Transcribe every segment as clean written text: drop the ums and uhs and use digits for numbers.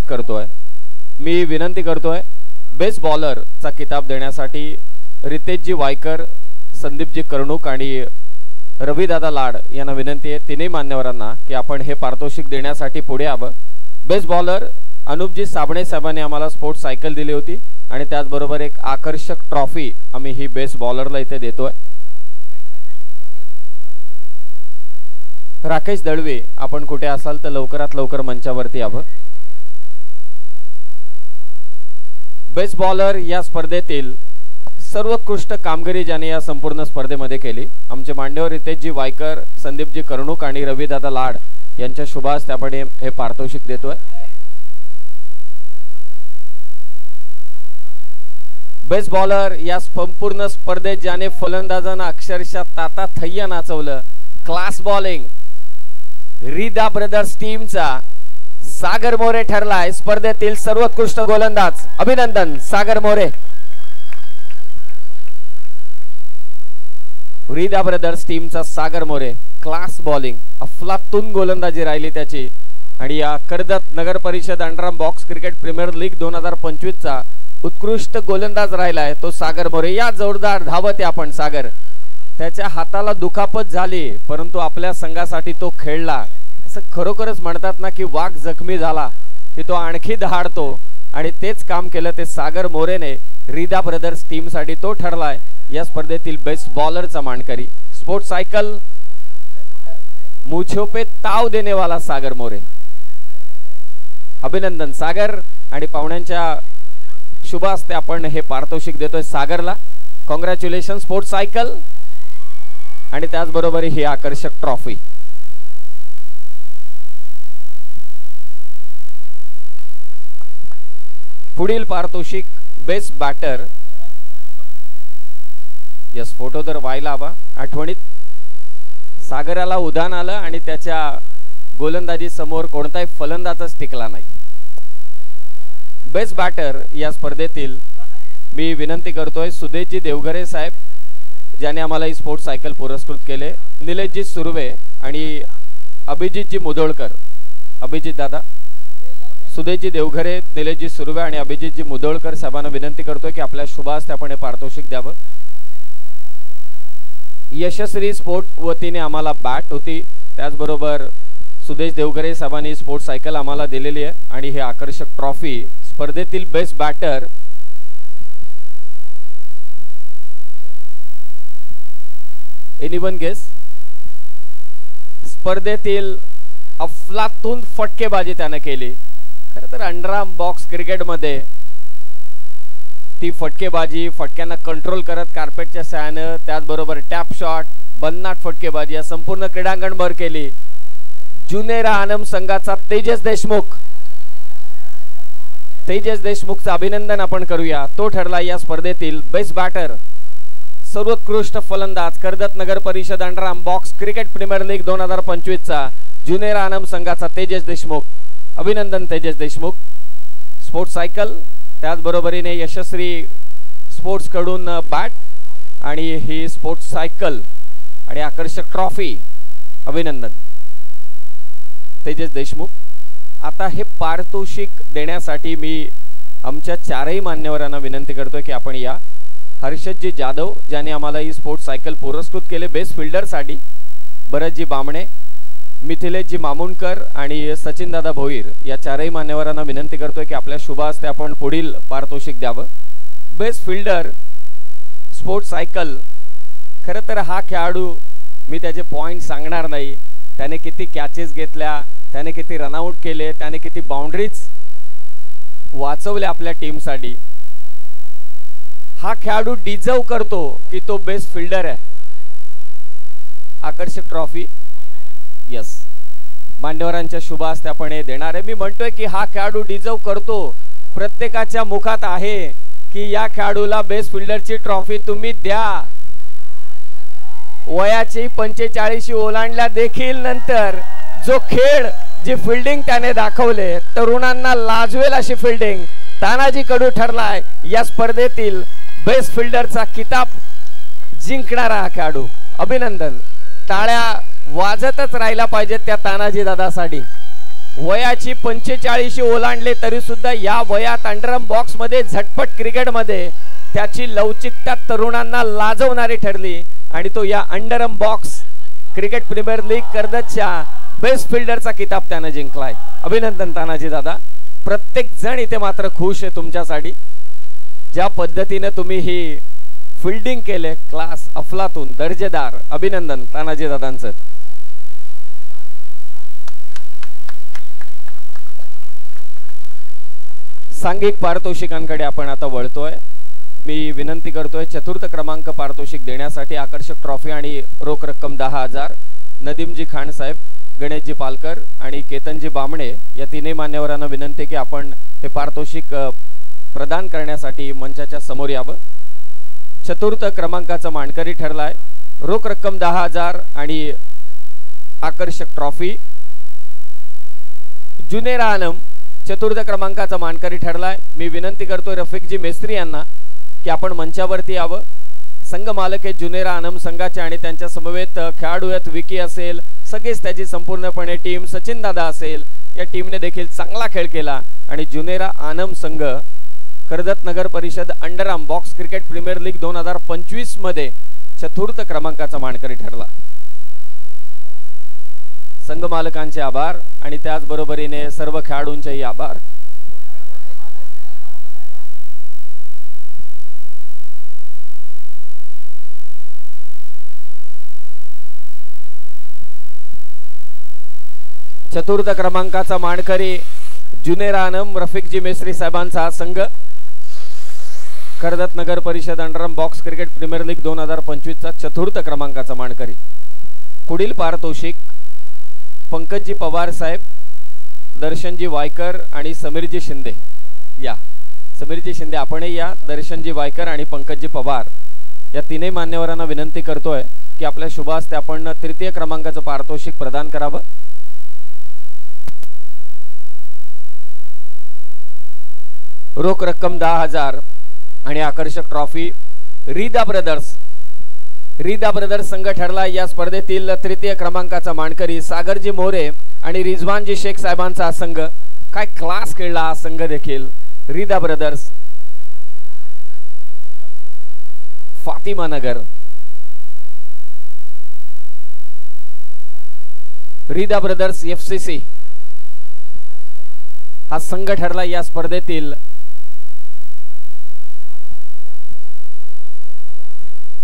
करतोय. मी विनंती करतोय बेस्ट बॉलरचा किताब देण्यासाठी रितेशजी वायकर, संदीपजी कर्णुक आणि रविदादा लाड यांना विनंती आहे तिन्ही मान्यवरांना की आपण हे पारितोषिक देण्यासाठी पुढे यावं. बेस्ट बॉलर अनुपजी साबणे साहेबांनी आम्हाला स्पोर्ट्स सायकल दिली होती आणि त्याचबरोबर एक आकर्षक ट्रॉफी आम्ही ही बेस्ट बॉलरला इथे देतोय. राकेश दळवे आपण कुठे असाल तर लवकरात लवकर मंचावरती यावं. बेस्ट बॉलर या स्पर्धेतील सर्वोत्कृष्ट कामगिरी ज्याने या संपूर्ण स्पर्धेमध्ये केली आमचे मान्यवर रितेशजी वायकर, संदीपजी कर्णुक आणि रविदादा लाड यांच्या शुभ हस्ते आपण हे पारितोषिक देतोय. बेस्ट बॉलर या संपूर्ण स्पर्धेत ज्याने फलंदाजांना अक्षरशः ताताथैया नाचवलं, क्लास बॉलिंग, रिदा ब्रदर्स टीमचा सागर मोरे ठरलाय स्पर्धेतील सर्वोत्कृष्ट गोलंदाज. अभिनंदन सागर मोरे. रिदा ब्रदर्स टीमचा सागर मोरे क्लास बॉलिंग, अफलातून गोलंदाजी राहिली त्याची आणि या Karjat Nagar Parishad underarm box cricket premier league 2025 चा उत्कृष्ट गोलंदाज राहिलाय तो सागर मोरे. या जोरदार धावत आपण सागर. त्याच्या हाताला दुखापत झाली परंतु आपल्या संघासाठी तो खेळला. असं खरोखरच म्हणतात ना की वाघ जखमी झाला की तो आणखी दहाडतो आणि तेच काम केलं ते सागर मोरेने. रिदा ब्रदर्स टीम साठी तो ठरलाय या स्पर्धेतील बेस्ट बॉलरचा मानकरी. स्पोर्ट्स सायकल मुझे पे ताव देने वाला सागर मोरे. अभिनंदन सागर. आणि पाहुण्यांच्या शुभ हस्ते आपण हे पारितोषिक देतोय सागरला. कॉंग्रॅच्युलेशन स्पोर्ट्स सायकल आणि त्याचबरोबर ही आकर्षक ट्रॉफी. पुढील पारितोषिक बेस्ट बॅटर. यस फोटो तर व्हायला हवा. आठवणीत सागराला उधाण आलं आणि त्याच्या गोलंदाजी समोर कोणताही फलंदाजच टिकला नाही. बेस्ट बॅटर या स्पर्धेतील मी विनंती करतोय सुदेशजी देवघरे साहेब ज्याने आम्हाला ही स्पोर्ट्स सायकल पुरस्कृत केले, निलेशजी सुर्वे आणि अभिजितजी मुदोळकर. अभिजित दादा, सुदेशजी देवघरे, निलेशजी सुर्वे आणि अभिजितजी मुदोळकर साहेबांना विनंती करतोय की आपल्या शुभ हस्ते आपण हे पारितोषिक द्यावं. यशस्वी स्पोर्ट वतीने आम्हाला बॅट होती, त्याचबरोबर सुदेश देवघरे साहेबांनी स्पोर्ट्स सायकल आम्हाला दिलेली आहे आणि हे आकर्षक ट्रॉफी. स्पर्धेतील बेस्ट बॅटर एनीवन गेस. स्पर्धेतील अफलातून फटकेबाजी त्याने केली. खरं तर अंडरआर्म बॉक्स क्रिकेटमध्ये ती फटकेबाजी, फटक्यांना कंट्रोल करत कार्पेटच्या सहाय्याने, त्याचबरोबर टॅप शॉट, बन्नाट फटकेबाजी या संपूर्ण क्रीडांगणभर केली. जुनेरा आनंद संघाचा तेजस देशमुख. तेजस देशमुखचं अभिनंदन आपण करूया. तो ठरला या स्पर्धेतील बेस्ट बॅटर. सर्वोत्कृष्ट फलंदाज Karjat Nagar Parishad underarm box cricket premier league 2025 चा जुनेरा आनंद संघाचा तेजस देशमुख. अभिनंदन तेजस देशमुख. स्पोर्ट्स सायकल, त्याचबरोबरीने यशस्वी स्पोर्ट्स कडून बॅट आणि ही स्पोर्ट्स सायकल आणि आकर्षक ट्रॉफी. अभिनंदन तेजस देशमुख. आता हे पारितोषिक देण्यासाठी मी आमच्या चारही मान्यवरांना विनंती करतोय की आपण या. हर्षदजी जाधव ज्यांनी आम्हाला ही स्पोर्ट्स सायकल पुरस्कृत केले बेस्ट फिल्डरसाठी, भरतजी बामणे, मिथिलेशजी मामुणकर आणि सचिन दादा भोईर या चारही मान्यवरांना विनंती करतोय की आपल्या शुभ हस्ते आपण पुढील पारितोषिक द्यावं. Best fielder sports cycle. खरं तर हा खेळाडू मी त्याचे पॉइंट सांगणार नाही, त्याने किती कॅचेस घेतल्या, त्याने किती रनआउट केले, त्याने किती बाउंड्रीज वाचवल्या आपल्या टीमसाठी. हा खेळाडू डिझर्व करतो की तो बेस्ट फिल्डर आहे. आकर्षक ट्रॉफी. यस, मान्यवरांच्या शुभ हस्ते आपण हे देणार आहे. मी म्हणतोय की हा खेळाडू डिझर्व करतो. प्रत्येकाच्या मुखात आहे की या खेळाडूला बेस्ट फिल्डरची ट्रॉफी तुम्ही द्या. वयाची 45 ओलांडल्या देखील नंतर जो खेळ, जी फिल्डिंग त्याने दाखवले, तरुणांना लाजवेल अशी फिल्डिंग तानाजी कडू ठरलाय या स्पर्धेतील बेस्ट फिल्डरचा किताब जिंकणारा हा खेळाडू. अभिनंदन. टाळ्या वाजतच राहिला पाहिजेत त्या तानाजी दादासाठी. वयाची 45 ओलांडले तरी सुद्धा या वयात अंडरआर्म बॉक्स मध्ये झटपट क्रिकेट मध्ये त्याची लवचिकता तरुणांना लाजवणारी ठरली आणि तो या underarm box cricket premier league कर्जतच्या बेस्ट फिल्डरचा किताब त्याने जिंकलाय. अभिनंदन तानाजी दादा. प्रत्येक जण इथे मात्र खुश आहे तुमच्यासाठी. ज्या पद्धतीने तुम्ही ही फिल्डिंग केले क्लास अफलातून दर्जेदार. अभिनंदन तानाजी दादांचं. सांघिक पारितोषिकांकडे आपण आता वळतोय. मी विनंती करतोय चतुर्थ क्रमांक पारितोषिक देण्यासाठी आकर्षक ट्रॉफी आणि रोख रक्कम 10,000 नदीमजी खान साहेब, गणेशजी पालकर आणि केतनजी बामणे या तिन्ही मान्यवरांना विनंती की आपण हे पारितोषिक प्रदान करण्यासाठी मंचाच्या समोर यावं. चतुर्थ क्रमांकाचा मानकरी ठरलाय. रोख रक्कम 10,000 आणि आकर्षक ट्रॉफी. जुनेरा आनम चतुर्थ क्रमांकाचा मानकरी ठरलाय. मी विनंती करतोय रफिकजी मेस्त्री यांना की आपण मंचावरती यावं. संघ मालक आहेत जुनेरा आनम संघाचे आणि त्यांच्या समवेत खेळाडू आहेत. विकी असेल, सगळीच त्याची संपूर्णपणे टीम, सचिन दादा असेल, या टीमने देखील चांगला खेळ केला आणि जुनेरा आनम संघ Karjat Nagar Parishad underarm box cricket premier league 2025 मध्ये चतुर्थ क्रमांकाचा मानकरी ठरला. संघ मालकांचे आभार आणि त्याचबरोबरीने सर्व खेळाडूंचेही आभार. चतुर्थ क्रमांकाचा मानकरी जुनेरा आनम रफिकजी मेस्त्री साहेबांचा संघ Karjat Nagar Parishad underarm box cricket premier league 2025 चा चतुर्थ क्रमांकाचा मानकरी. पुढील पारितोषिक पंकजी पवार साहेब, दर्शनजी वायकर आणि समीरजी शिंदे. या समीरजी शिंदे आपणही या. दर्शनजी वायकर आणि पंकजी पवार या तीनही मान्यवरांना विनंती करतोय की आपल्या शुभ हस्ते आपण तृतीय क्रमांकाचं पारितोषिक प्रदान करावं. रोख रक्कम 10,000 आणि आकर्षक ट्रॉफी. रीदा ब्रदर्स संघ ठरला या स्पर्धेतील तृतीय क्रमांकाचा मानकरी. सागरजी मोरे आणि रिजवानजी शेख साहेबांचा संघ. काय क्लास खेळला हा संघ देखील. रीदा ब्रदर्स, फातिमा नगर. रीदा ब्रदर्स FCC हा संघ ठरला या स्पर्धेतील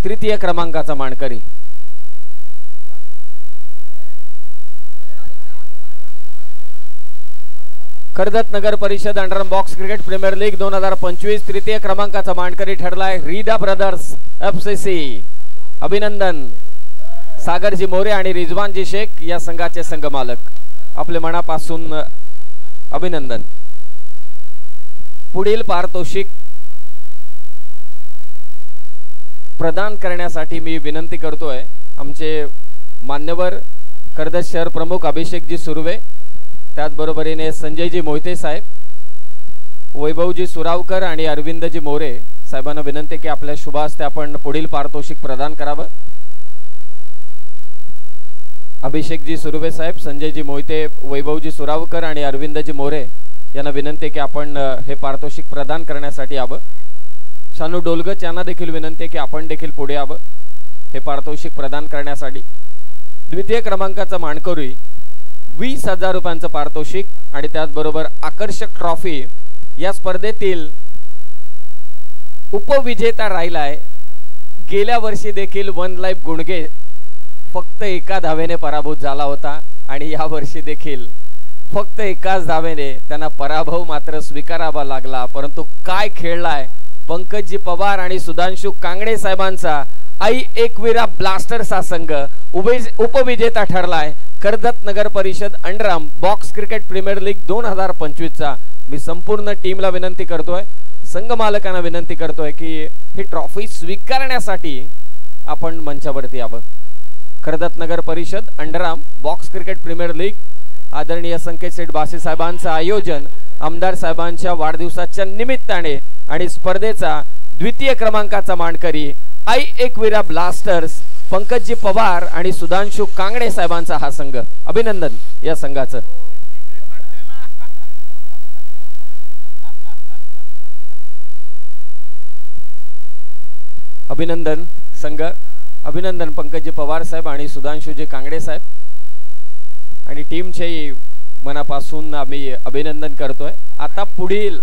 तृतीय क्रमांकाचा मानकरी. Karjat Nagar Parishad underarm box cricket premier league 2025 तृतीय क्रमांकाचा मानकरी ठरलाय रीदा ब्रदर्स FCC. अभिनंदन. सागरजी मोरे आणि रिजवानजी शेख या संघाचे संघ मालक, आपले मनापासून अभिनंदन. पुढील पारितोषिक प्रदान करण्यासाठी मी विनंती करतोय आमचे मान्यवर कर्जत शहर प्रमुख अभिषेकजी सुर्वे, त्याचबरोबरीने संजयजी मोहिते साहेब, वैभवजी सुरावकर आणि अरविंदजी मोरे साहेबांना विनंती की आपल्या शुभ हस्ते आपण पुढील पारितोषिक प्रदान करावं. अभिषेकजी सुर्वे साहेब, संजयजी मोहिते, वैभवजी सुरावकर आणि अरविंदजी मोरे यांना विनंती की आपण हे पारितोषिक प्रदान करण्यासाठी यावं. शानू डोलगच यांना देखील विनंती की आपण देखील पुढे यावं हे पारितोषिक प्रदान करण्यासाठी. द्वितीय क्रमांकाचा मानकरी 20,000 रुपयांचं पारितोषिक आणि त्याचबरोबर आकर्षक ट्रॉफी. या स्पर्धेतील उपविजेता राहिलाय. गेल्या वर्षी देखील वन लाईफ गुणगे फक्त एका धावेने पराभूत झाला होता आणि या वर्षी देखील फक्त एकाच धावेने त्यांना पराभव मात्र स्वीकारावा लागला. परंतु काय खेळलाय पंकजी पवार आणि सुधांशु कांगणे साहेबांचा आई एकविरा ब्लास्टर्स हा संघ उपविजेता ठरलाय Karjat Nagar Parishad underarm box cricket premier league 2025 चा. मी संपूर्ण टीमला विनंती करतोय, संघ मालकांना विनंती करतोय की ही ट्रॉफी स्वीकारण्यासाठी आपण मंचावरती यावं. Karjat Nagar Parishad underarm box cricket premier league आदरणीय संकेत सेठ बासे साहेबांचं आयोजन आमदार साहेबांच्या वाढदिवसाच्या निमित्ताने आणि स्पर्धेचा द्वितीय क्रमांकाचा मानकरी आई एकविरा ब्लास्टर्स पंकजी पवार आणि सुधांशु कांगणे साहेबांचा हा संघ. अभिनंदन या संघाचं. अभिनंदन संघ, अभिनंदन पंकजी पवार साहेब आणि सुधांशुजी कांगडे साहेब आणि टीमचे मनापासून आम्ही अभिनंदन करतोय। आता पुढील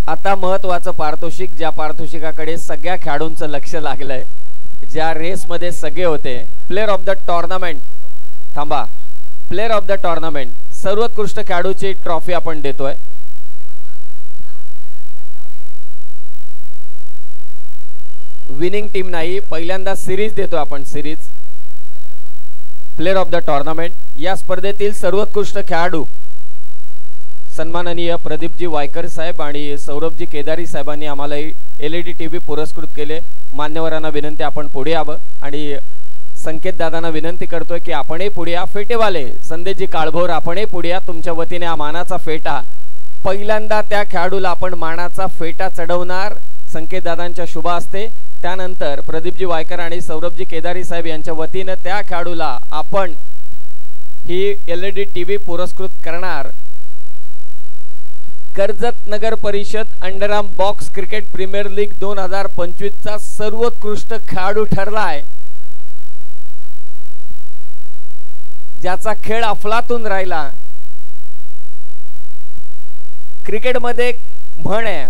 आता महत्त्वाचं पारितोषिक, ज्या पारितोषिकाकडे सगळ्या खेळाडूंचं लक्ष लागलंय, ज्या रेस मध्ये सगळे होते, प्लेयर ऑफ द टूर्नामेंट, थांबा, प्लेयर ऑफ द टूर्नामेंट सर्वोत्कृष्ट खेळाडूची ट्रॉफी आपण देतोय। विनिंग टीम नाही, पहिल्यांदा सिरीज देतो आपण, series player of the tournament. या स्पर्धेतील सर्वोत्कृष्ट खेळाडू सन्माननीय प्रदीपजी वायकर साहेब आणि सौरभजी केदारी साहेबांनी आम्हाला LED TV पुरस्कृत केले। मान्यवरांना विनंती आपण पुढे यावं आणि संकेत दादांना विनंती करतोय की आपणही पुढे या। फेटेवाले संदेशजी काळभोर आपणही पुढे या, तुमच्या वतीने हा मानाचा फेटा, पहिल्यांदा त्या खेळाडूला आपण मानाचा फेटा चढवणार संकेत दादांच्या शुभ हस्ते। त्यानंतर प्रदीपजी वायकर आणि सौरभजी केदारी साहेब यांच्या वतीने त्या खेळाडूला आपण ही LED TV पुरस्कृत करणार। Karjat Nagar Parishad underarm box cricket premier league 2025 चा सर्वोत्कृष्ट खेळाडू ठरलाय, ज्याचा खेळ अफलातून राहिला। क्रिकेटमध्ये म्हण आहे,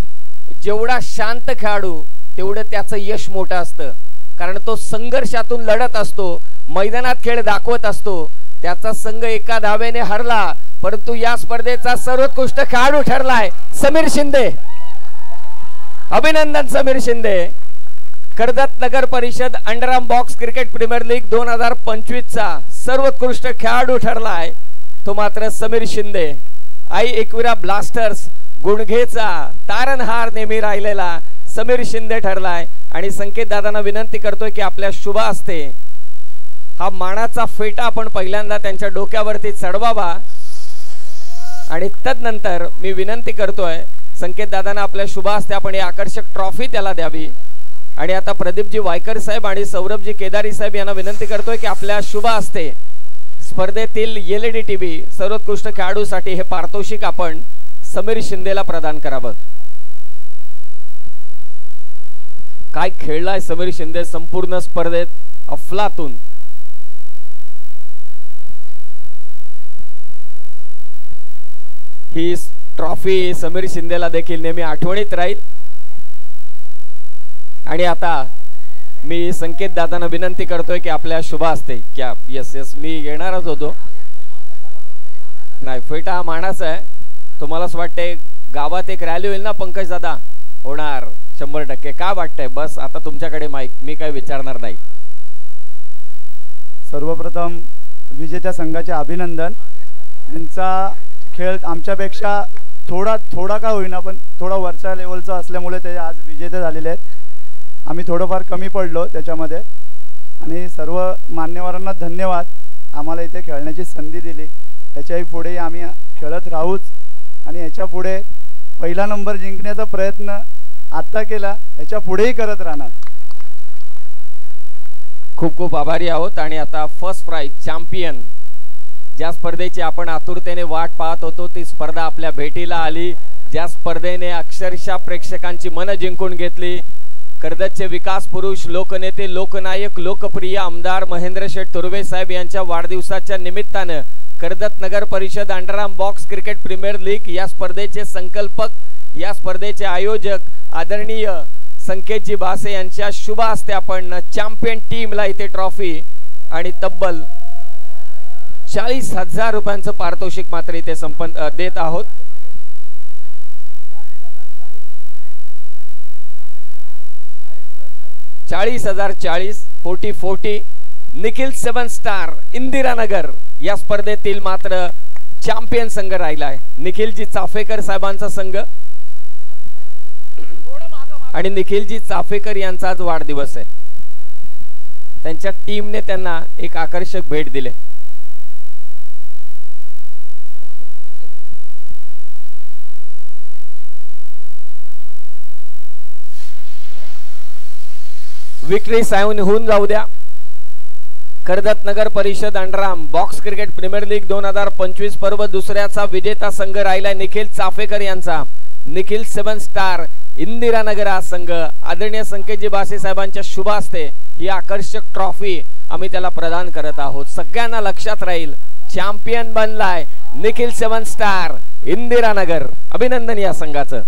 जेवढा शांत खेळाडू तेवढं त्याचं यश मोठं असतं, कारण तो संघर्षातून लढत असतो, मैदानात खेळ दाखवत असतो। त्याचा संघ एका धावेने हरला, परंतु या स्पर्धेचा सर्वोत्कृष्ट खेळाडू ठरलाय समीर शिंदे। अभिनंदन Sameer Shinde. Karjat Nagar Parishad underarm box cricket premier league 2025 चा सर्वोत्कृष्ट खेळाडू ठरलाय तो मात्र समीर शिंदे। आई एकविरा ब्लास्टर्स गुणघेचा तारणहार नेहमी राहिलेला समीर शिंदे ठरलाय आणि संकेत दादांना विनंती करतोय की आपल्या शुभ हस्ते हा मानाचा फेटा आपण पहिल्यांदा त्यांच्या डोक्यावरती चढवावा आणि तदनंतर मी विनंती करतोय संकेत दादांना आपल्या शुभ हस्ते आपण ही आकर्षक ट्रॉफी त्याला द्यावी। आणि आता प्रदीपजी वायकर साहेब आणि सौरभजी केदारी साहेब यांना विनंती करतोय की आपल्या शुभ हस्ते स्पर्धेतील LED TV सर्वोत्कृष्ट खेळाडूसाठी हे पारितोषिक आपण समीर शिंदेला प्रदान करावं। काय खेळलाय समीर शिंदे संपूर्ण स्पर्धेत, अफलातून। ही ट्रॉफी समीर शिंदेला देखील नेहमी आठवणीत राहील। आणि आता मी संकेत दादांना विनंती करतोय की आपल्या शुभ हस्ते, क्या यस यस मी येणारच होतो, नाही फेटा हा मानाचा आहे। तुम्हालाच वाटते गावात एक रॅली होईल ना पंकज दादा? होणार 100%। काय वाटतंय? बस आता तुमच्याकडे माईक, मी काय विचारणार नाही। सर्वप्रथम विजेत्या संघाचे अभिनंदन। यांचा खेळ आमच्यापेक्षा थोडा का होईना पण थोडा वरच्या लेवलचा असल्यामुळे ते आज विजेते झालेले आहेत। आम्ही थोडंफार कमी पडलो त्याच्यामध्ये आणि सर्व मान्यवरांना धन्यवाद, आम्हाला इथे खेळण्याची संधी दिली। याच्याही पुढे आम्ही खेळत राहूच आणि याच्या पुढे पहिला नंबर जिंकण्याचा प्रयत्न आता केला, याच्या पुढेही करत राहणार। खूप खूप आभारी आहोत। आणि आता फर्स्ट प्राइज चॅम्पियन, ज्या स्पर्धेची आपण आतुरतेने वाट पाहत होतो ती स्पर्धा आपल्या भेटीला आली, ज्या स्पर्धेने अक्षरशः प्रेक्षकांची मन जिंकून घेतली। कर्जतचे विकास पुरुष, लोकनेते, लोकनायक, लोकप्रिय आमदार महेंद्र शेठ तुर्वे साहेब यांच्या वाढदिवसाच्या निमित्तानं Karjat Nagar Parishad underarm box cricket premier league या स्पर्धेचे संकल्पक, या स्पर्धेचे आयोजक आदरणीय संकेतजी बासे यांच्या शुभ हस्ते आपण चॅम्पियन टीमला इथे ट्रॉफी आणि तब्बल 40,000 रुपयांचं पारितोषिक मात्र इथे देत आहोत। $40,040 4040 निखिल 7 स्टार इंदिरानगर या स्पर्धेतील मात्र चॅम्पियन संघ राहिलाय निखिलजी चाफेकर साहेबांचा संघ। आणि निखिलजी चाफेकर यांचा आज वाढदिवस आहे, त्यांच्या टीमने त्यांना एक आकर्षक भेट दिले। विक्ट्री साऊन होऊन जाऊ द्या। कर्जत नगर परिषद अंडराम बॉक्स क्रिकेट प्रीमियर लीग 2025 पर्व दुसऱ्याचा विजेता संघ राहिला निखिल चाफेकर यांचा निखिल 7 स्टार इंदिरानगर हा संघ आदरणीय संकेतजी बासे साहेबांच्या शुभ हस्ते ही आकर्षक ट्रॉफी आम्ही त्याला प्रदान करत आहोत। सगळ्यांना लक्षात राहील चॅम्पियन बनलाय निखिल 7 स्टार इंदिरानगर। अभिनंदन या संघाचं।